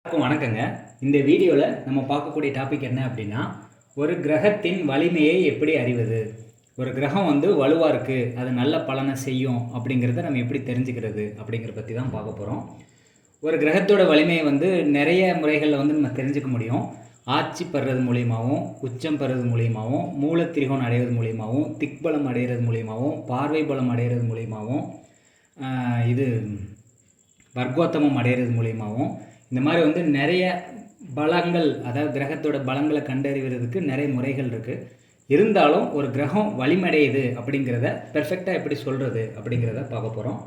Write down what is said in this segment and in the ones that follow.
வணக்கங்க. இந்த வீடியோவில் நம்ம பார்க்கக்கூடிய டாபிக் என்ன அப்படின்னா, ஒரு கிரகத்தின் வலிமையை எப்படி அறிவது, ஒரு கிரகம் வலுவாக இருக்குது, அது நல்ல பலனை செய்யும் அப்படிங்கிறத நம்ம எப்படி தெரிஞ்சுக்கிறது அப்படிங்கிறத பற்றி தான் பார்க்க போகிறோம். ஒரு கிரகத்தோட வலிமையை நிறைய முறைகளில் நம்ம தெரிஞ்சுக்க முடியும். ஆட்சி பெறுறது மூலியமாகவும், உச்சம் பெறுறது மூலியமாகவும், மூலத்திரிகோணம் அடைகிறது மூலியமாகவும், திக்பலம் அடைகிறது மூலியமாகவும், பார்வை பலம் அடைகிறது மூலியமாகவும், இது வர்க்கோத்தமம் அடைகிறது மூலியமாகவும், இந்த மாதிரி நிறைய பலங்கள், அதாவது கிரகத்தோட பலங்களை கண்டறிவதற்கு நிறைய முறைகள் இருக்குது. இருந்தாலும் ஒரு கிரகம் வலிமடையுது அப்படிங்கிறத பெர்ஃபெக்டாக எப்படி சொல்கிறது அப்படிங்கிறத பார்க்க போகிறோம்.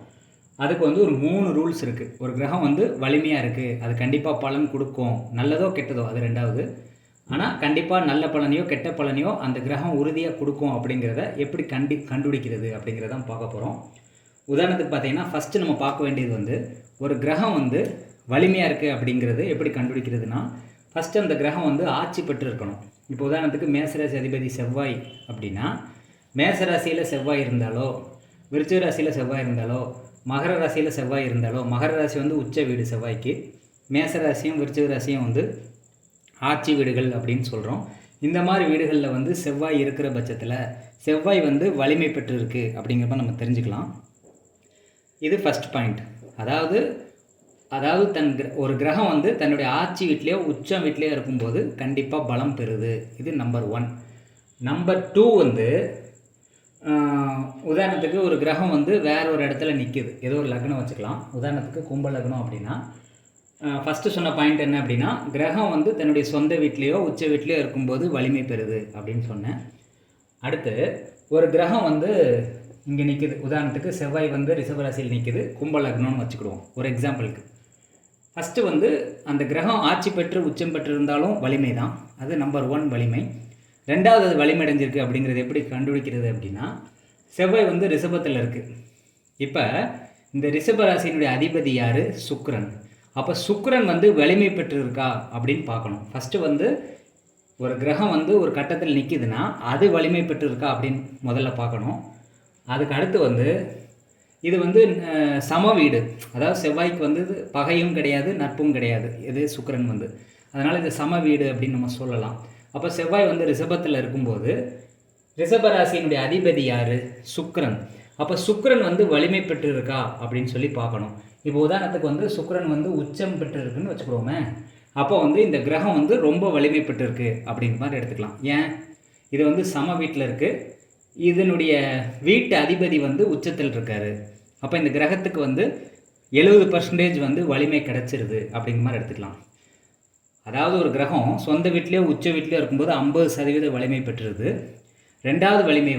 அதுக்கு ஒரு 3 ரூல்ஸ் இருக்குது. ஒரு கிரகம் வலிமையாக இருக்குது, அது கண்டிப்பாக பலன் கொடுக்கும், நல்லதோ கெட்டதோ அது ரெண்டாவது. ஆனால் கண்டிப்பாக நல்ல பலனையோ கெட்ட பலனையோ அந்த கிரகம் உறுதியாக கொடுக்கும் அப்படிங்கிறத எப்படி கண்டுபிடிக்கிறது அப்படிங்கிறதான் பார்க்க போகிறோம். உதாரணத்துக்கு பார்த்தீங்கன்னா, ஃபஸ்ட்டு நம்ம பார்க்க வேண்டியது ஒரு கிரகம் வலிமையாக இருக்குது அப்படிங்கிறது எப்படி கண்டுபிடிக்கிறதுனா, ஃபஸ்ட்டு அந்த கிரகம் ஆட்சி பெற்று இருக்கணும். இப்போ உதாரணத்துக்கு மேசராசி அதிபதி செவ்வாய் அப்படின்னா, மேசராசியில் செவ்வாய் இருந்தாலோ, விருச்சிக ராசியில் செவ்வாய் இருந்தாலோ, மகர ராசியில் செவ்வாய் இருந்தாலோ, மகர ராசி உச்ச வீடு செவ்வாய்க்கு, மேசராசியும் விருச்சிக ராசியும் ஆட்சி வீடுகள் அப்படின்னு சொல்கிறோம். இந்த மாதிரி வீடுகளில் செவ்வாய் இருக்கிற பட்சத்தில் செவ்வாய் வலிமை பெற்று இருக்குது அப்படிங்கிறப்ப நம்ம தெரிஞ்சுக்கலாம். இது ஃபஸ்ட் பாயிண்ட். அதாவது ஒரு கிரகம் தன்னுடைய ஆட்சி வீட்லேயோ உச்சம் வீட்லேயோ இருக்கும்போது கண்டிப்பாக பலம் பெறுது. இது நம்பர் 1. நம்பர் 2 உதாரணத்துக்கு ஒரு கிரகம் வேற ஒரு இடத்துல நிற்கிது. ஏதோ ஒரு லக்னம் வச்சுக்கலாம். உதாரணத்துக்கு கும்ப லக்னம் அப்படின்னா, ஃபஸ்ட்டு சொன்ன பாயிண்ட் என்ன அப்படின்னா, கிரகம் தன்னுடைய சொந்த வீட்லேயோ உச்ச வீட்லேயோ இருக்கும்போது வலிமை பெறுது அப்படின்னு சொன்னேன். அடுத்து ஒரு கிரகம் இங்கே நிற்கிது. உதாரணத்துக்கு செவ்வாய் ரிஷபராசியில் நிற்கிது, கும்ப லக்னம்னு வச்சுக்கிடுவோம் ஒரு எக்ஸாம்பிளுக்கு. ஃபஸ்ட்டு அந்த கிரகம் ஆட்சி பெற்று உச்சம் பெற்று இருந்தாலும் வலிமை தான். அது நம்பர் 1 வலிமை. ரெண்டாவது அது வலிமை அடைஞ்சிருக்கு அப்படிங்கிறது எப்படி கண்டுபிடிக்கிறது அப்படின்னா, செவ்வாய் ரிஷபத்தில் இருக்குது. இப்போ இந்த ரிஷபராசியினுடைய அதிபதி யார்? சுக்கிரன். அப்போ சுக்கிரன் வலிமை பெற்று இருக்கா அப்படின்னு பார்க்கணும். ஃபஸ்ட்டு ஒரு கிரகம் ஒரு கட்டத்தில் நிற்கிதுன்னா அது வலிமை பெற்று இருக்கா அப்படின்னு முதல்ல பார்க்கணும். அதுக்கு அடுத்து இது சம வீடு, அதாவது செவ்வாய்க்கு பகையும் கிடையாது நட்பும் கிடையாது. இது சுக்கிரன் அதனால் இது சம வீடு அப்படின்னு நம்ம சொல்லலாம். அப்போ செவ்வாய் ரிஷபத்தில் இருக்கும்போது ரிஷபராசியினுடைய அதிபதி யார்? சுக்கிரன். அப்போ சுக்கிரன் வலிமை பெற்று இருக்கா அப்படின்னு சொல்லி பார்க்கணும். இப்போ உதாரணத்துக்கு சுக்கிரன் உச்சம் பெற்று இருக்குன்னு வச்சுக்கிறோமே. அப்போ இந்த கிரகம் ரொம்ப வலிமை பெற்று இருக்கு அப்படிங்கிற மாதிரி எடுத்துக்கலாம். ஏன்? இது சம வீட்டில் இருக்குது, இதனுடைய வீட்டு அதிபதி உச்சத்தில் இருக்கார். அப்போ இந்த கிரகத்துக்கு 70% வலிமை கிடச்சிருது அப்படிங்கிற மாதிரி எடுத்துக்கலாம். அதாவது ஒரு கிரகம் சொந்த வீட்லேயோ உச்ச வீட்லேயோ இருக்கும்போது 50% வலிமை பெற்றுருது. ரெண்டாவது வலிமை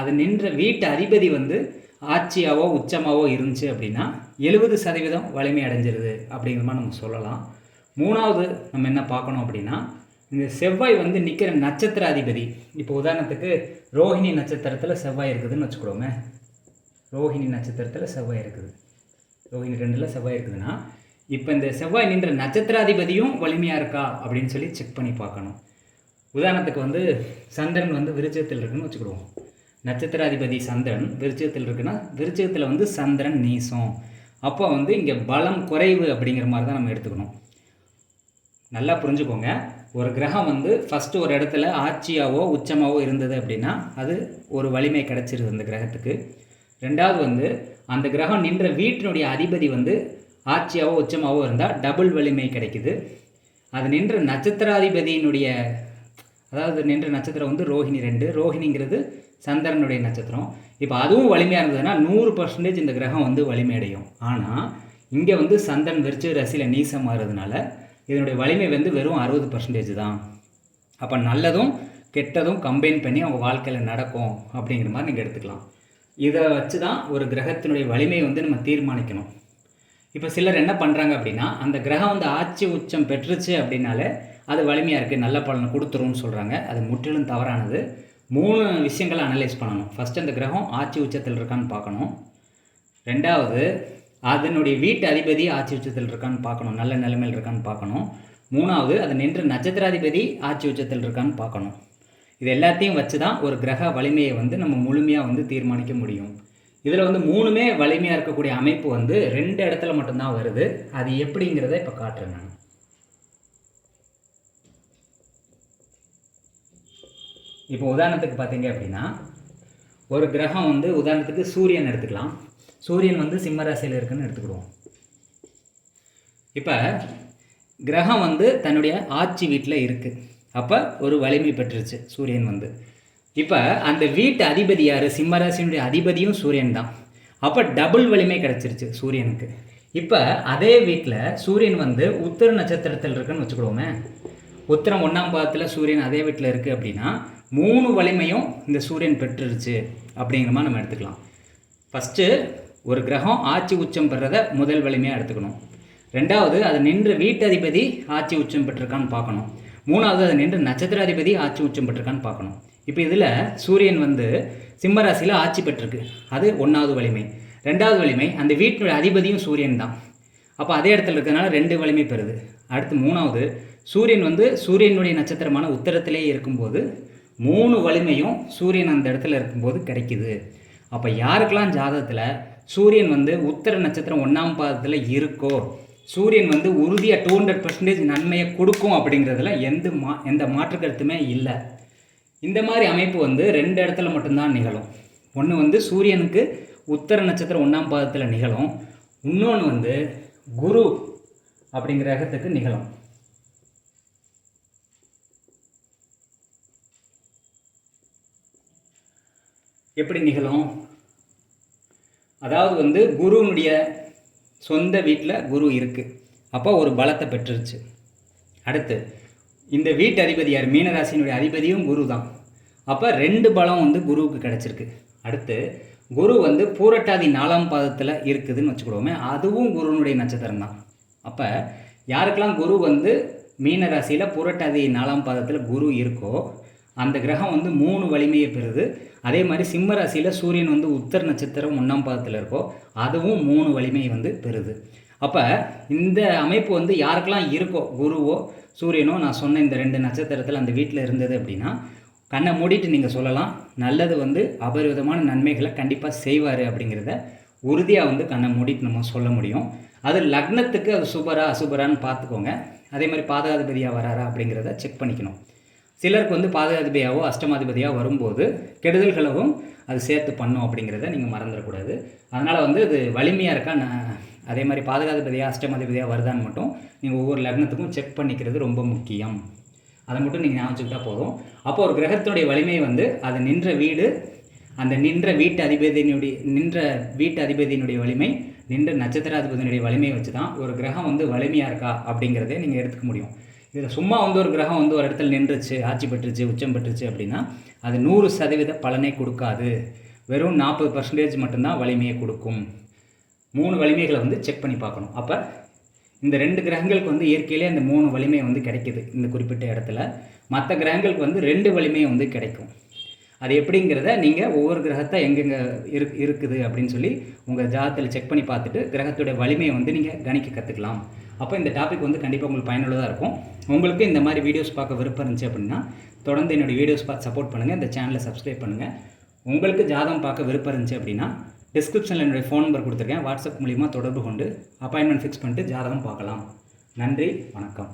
அது நின்ற வீட்டு அதிபதி ஆட்சியாவோ உச்சமாவோ இருந்துச்சு அப்படின்னா 70% வலிமை அடைஞ்சிருது அப்படிங்கிற மாதிரி நம்ம சொல்லலாம். மூணாவது நம்ம என்ன பார்க்கணும் அப்படின்னா, இந்த செவ்வாய் நிற்கிற நட்சத்திராதிபதி. இப்போ உதாரணத்துக்கு ரோஹிணி நட்சத்திரத்தில் செவ்வாய் இருக்குதுன்னு வச்சுக்கிறோமே. ரோஹிணி நட்சத்திரத்தில் செவ்வாய் இருக்குது, ரோஹிணி 2ல் செவ்வாய் இருக்குதுன்னா, இப்போ இந்த செவ்வாய் நின்ற நட்சத்திராதிபதியும் வலிமையாக இருக்கா அப்படின்னு சொல்லி செக் பண்ணி பார்க்கணும். உதாரணத்துக்கு சந்திரன் விருச்சிகத்தில் இருக்குன்னு வச்சுக்கிடுவோம். நட்சத்திராதிபதி சந்திரன் விருச்சிகத்தில் இருக்குன்னா, விருச்சிகத்தில் சந்திரன் நீசம். அப்போ இங்கே பலம் குறைவு அப்படிங்கிற மாதிரி தான் நம்ம எடுத்துக்கணும். நல்லா புரிஞ்சுக்கோங்க. ஒரு கிரகம் ஃபஸ்ட்டு ஒரு இடத்துல ஆட்சியாவோ உச்சமாவோ இருந்தது அப்படின்னா அது ஒரு வலிமை கிடச்சிருது அந்த கிரகத்துக்கு. ரெண்டாவது அந்த கிரகம் நின்ற வீட்டினுடைய அதிபதி ஆட்சியாவோ உச்சமாவோ இருந்தால் டபுள் வலிமை கிடைக்குது. அது நின்ற நட்சத்திராதிபதியினுடைய, அதாவது நின்ற நட்சத்திரம் ரோஹிணி 2, ரோஹிணிங்கிறது சந்திரனுடைய நட்சத்திரம். இப்போ அதுவும் வலிமையாக இருந்ததுன்னா 100% இந்த கிரகம் வலிமை அடையும். ஆனால் இங்கே சந்திரன் விருச்சிக ராசியில் நீசம் மாறுறதுனால இதனுடைய வலிமை வெறும் 60% தான். அப்போ நல்லதும் கெட்டதும் கம்பைன் பண்ணி அவங்க வாழ்க்கையில் நடக்கும் அப்படிங்கிற மாதிரி நீங்கள் எடுத்துக்கலாம். இதை வச்சு தான் ஒரு கிரகத்தினுடைய வலிமை நம்ம தீர்மானிக்கணும். இப்போ சிலர் என்ன பண்ணுறாங்க அப்படின்னா, அந்த கிரகம் ஆட்சி உச்சம் பெற்றுச்சு அப்படின்னாலே அது வலிமையாக இருக்குது, நல்ல பலனை கொடுத்துரும்னு சொல்கிறாங்க. அது முற்றிலும் தவறானது. 3 விஷயங்களை அனலைஸ் பண்ணணும். ஃபஸ்ட்டு அந்த கிரகம் ஆட்சி உச்சத்தில் இருக்கான்னு பார்க்கணும். ரெண்டாவது அதனுடைய வீட்டு அதிபதி ஆட்சி உச்சத்தில் இருக்கான்னு பார்க்கணும், நல்ல நிலைமையில் இருக்கான்னு பார்க்கணும். மூணாவது அது நின்ற நட்சத்திராதிபதி ஆட்சி உச்சத்தில் இருக்கான்னு பார்க்கணும். இது எல்லாத்தையும் வச்சு தான் ஒரு கிரக வலிமையை நம்ம முழுமையாக தீர்மானிக்க முடியும். இதில் 3மே வலிமையாக இருக்கக்கூடிய அமைப்பு 2 இடத்துல மட்டும்தான் வருது. அது எப்படிங்கிறத இப்போ காட்டுறேன் நான். இப்போ உதாரணத்துக்கு பார்த்தீங்க அப்படின்னா ஒரு கிரகம் வந்து உதாரணத்துக்கு சூரியன் எடுத்துக்கலாம். சூரியன் வந்து சிம்ம ராசியில் இருக்குன்னு எடுத்துக்கிடுவோம். இப்போ கிரகம் வந்து தன்னுடைய ஆட்சி வீட்டில் இருக்குது. அப்போ ஒரு வலிமை பெற்றுருச்சு சூரியன் வந்து. இப்போ அந்த வீட்டு அதிபதி யார்? சிம்ம ராசியினுடைய அதிபதியும் சூரியன் தான். அப்போ டபுள் வலிமை கிடச்சிருச்சு சூரியனுக்கு. இப்போ அதே வீட்டில் சூரியன் வந்து உத்திர நட்சத்திரத்தில் இருக்குன்னு வச்சுக்கிடுவோமே. உத்திரம் 1ஆம் பாதத்தில் சூரியன் அதே வீட்டில் இருக்குது அப்படின்னா 3 வலிமையும் இந்த சூரியன் பெற்றுருச்சு அப்படிங்கிற மாதிரி நம்ம எடுத்துக்கலாம். ஃபஸ்ட்டு ஒரு கிரகம் ஆட்சி உச்சம் பெறதை முதல் வலிமையாக எடுத்துக்கணும். ரெண்டாவது அது நின்று வீட்டதிபதி ஆட்சி உச்சம் பெற்றிருக்கான்னு பார்க்கணும். மூணாவது அது நின்று நட்சத்திராதிபதி ஆட்சி உச்சம் பெற்றிருக்கான்னு பார்க்கணும். இப்போ இதில் சூரியன் வந்து சிம்ம ராசியில் ஆட்சி பெற்றிருக்கு, அது 1வது வலிமை. 2வது வலிமை அந்த வீட்டினுடைய அதிபதியும் சூரியன் தான். அப்போ அதே இடத்துல இருக்கிறதுனால 2 வலிமை பெறுது. அடுத்து 3வது சூரியன் வந்து சூரியனுடைய நட்சத்திரமான உத்தரத்திலே இருக்கும்போது 3 வலிமையும் சூரியன் அந்த இடத்துல இருக்கும்போது கிடைக்குது. அப்போ யாருக்கெல்லாம் ஜாதகத்தில் சூரியன் வந்து உத்தர நட்சத்திரம் 1ஆம் பாதத்தில் இருக்கோ சூரியன் வந்து உறுதியாக 200% நன்மையை கொடுக்கும் அப்படிங்கிறதுல எந்த மாற்று கருத்துமே இல்லை. இந்த மாதிரி அமைப்பு வந்து 2 இடத்துல மட்டும்தான் நிகழும். ஒன்று வந்து சூரியனுக்கு உத்தர நட்சத்திரம் 1ஆம் பாதத்தில் நிகழும். இன்னொன்று வந்து குரு அப்படிங்கிற கிரகத்துக்கு நிகழும். எப்படி நிகழும்? அதாவது வந்து குருனுடைய சொந்த வீட்டில் குரு இருக்குது, அப்போ ஒரு பலத்தை பெற்றுருச்சு. அடுத்து இந்த வீட்டு அதிபதி யார்? மீனராசினுடைய அதிபதியும் குரு தான். அப்போ 2 பலம் வந்து குருவுக்கு கிடச்சிருக்கு. அடுத்து குரு வந்து பூரட்டாதி 4ஆம் பாதத்தில் இருக்குதுன்னு வச்சுக்கிடுவோமே, அதுவும் குருனுடைய நட்சத்திரம் தான். அப்போ யாருக்கெல்லாம் குரு வந்து மீனராசியில் பூரட்டாதி 4ஆம் பாதத்தில் குரு இருக்கோ அந்த கிரகம் வந்து 3 வலிமையை பெறுது. அதே மாதிரி சிம்ம ராசியில் சூரியன் வந்து உத்தர நட்சத்திரம் 1ஆம் பாதத்தில் இருக்கோ அதுவும் 3 வலிமையை வந்து பெறுது. அப்போ இந்த அமைப்பு வந்து யாருக்கெல்லாம் இருக்கோ குருவோ சூரியனோ நான் சொன்ன இந்த 2 நட்சத்திரத்தில் அந்த வீட்டில் இருந்தது அப்படின்னா கண்ணை மூடிட்டு நீங்கள் சொல்லலாம், நல்லது வந்து அபரிவிதமான நன்மைகளை கண்டிப்பாக செய்வார் அப்படிங்கிறத உறுதியாக வந்து கண்ணை மூடிட்டு நம்ம சொல்ல முடியும். அது லக்னத்துக்கு அது சுபரா அசுபரான்னு பார்த்துக்கோங்க. அதே மாதிரி பாதகாதிபதியாக வராரா அப்படிங்கிறத செக் பண்ணிக்கணும். சிலருக்கு வந்து பாதகாதிபதியாவோ அஷ்டமாதிபதியாக வரும்போது கெடுதல்களவும் அது சேர்த்து பண்ணும் அப்படிங்கிறத நீங்கள் மறந்துடக்கூடாது. அதனால் வந்து அது வலிமையாக இருக்கா, அதே மாதிரி பாதகாதிபதியாக அஷ்டமாதிபதியாக வருதான்னு மட்டும் நீங்கள் ஒவ்வொரு லக்னத்துக்கும் செக் பண்ணிக்கிறது ரொம்ப முக்கியம். அதை மட்டும் நீங்கள் ஞாபகிச்சுக்கிட்டா போதும். அப்போ ஒரு கிரகத்தினுடைய வலிமை வந்து அது நின்ற வீடு, அந்த நின்ற வீட்டு அதிபதியினுடைய வலிமை, நின்ற நட்சத்திராதிபதியினுடைய வலிமையை வச்சு தான் ஒரு கிரகம் வந்து வலிமையாக இருக்கா அப்படிங்கிறதே நீங்கள் எடுத்துக்க முடியும். இதில் சும்மா வந்து ஒரு கிரகம் வந்து ஒரு இடத்துல நின்றுச்சு, ஆட்சி பெற்றுச்சு, உச்சம் பெற்றுச்சு அப்படின்னா அது 100% பலனை கொடுக்காது. வெறும் 40% மட்டும்தான் வலிமையை கொடுக்கும். 3 வலிமைகளை வந்து செக் பண்ணி பார்க்கணும். அப்போ இந்த 2 கிரகங்களுக்கு வந்து இயற்கையிலே அந்த 3 வலிமை வந்து கிடைக்குது இந்த குறிப்பிட்ட இடத்துல. மற்ற கிரகங்களுக்கு வந்து 2 வலிமை வந்து கிடைக்கும். அது எப்படிங்கிறத நீங்கள் ஒவ்வொரு கிரகத்தை எங்கெங்கே இருக்குது அப்படின்னு சொல்லி உங்கள் ஜாதகத்தில் செக் பண்ணி பார்த்துட்டு கிரகத்துடைய வலிமையை வந்து நீங்கள் கணிக்க கற்றுக்கலாம். அப்போ இந்த டாபிக் வந்து கண்டிப்பாக உங்களுக்கு பயனுள்ளதாக இருக்கும். உங்களுக்கு இந்த மாதிரி வீடியோஸ் பார்க்க விருப்பம் இருந்துச்சு அப்படின்னா தொடர்ந்து என்னுடைய வீடியோஸ் பார்த்து சப்போர்ட் பண்ணுங்கள். இந்த சேனலை சப்ஸ்கிரைப் பண்ணுங்கள். உங்களுக்கு ஜாதகம் பார்க்க விருப்பம் இருந்துச்சு அப்படின்னா டிஸ்கிரிப்ஷனில் என்னுடைய ஃபோன் நம்பர் கொடுத்துருக்கேன். வாட்ஸ்அப் மூலிமா தொடர்பு கொண்டு அப்பாயின்மெண்ட் ஃபிக்ஸ் பண்ணிட்டு ஜாதகம் பார்க்கலாம். நன்றி, வணக்கம்.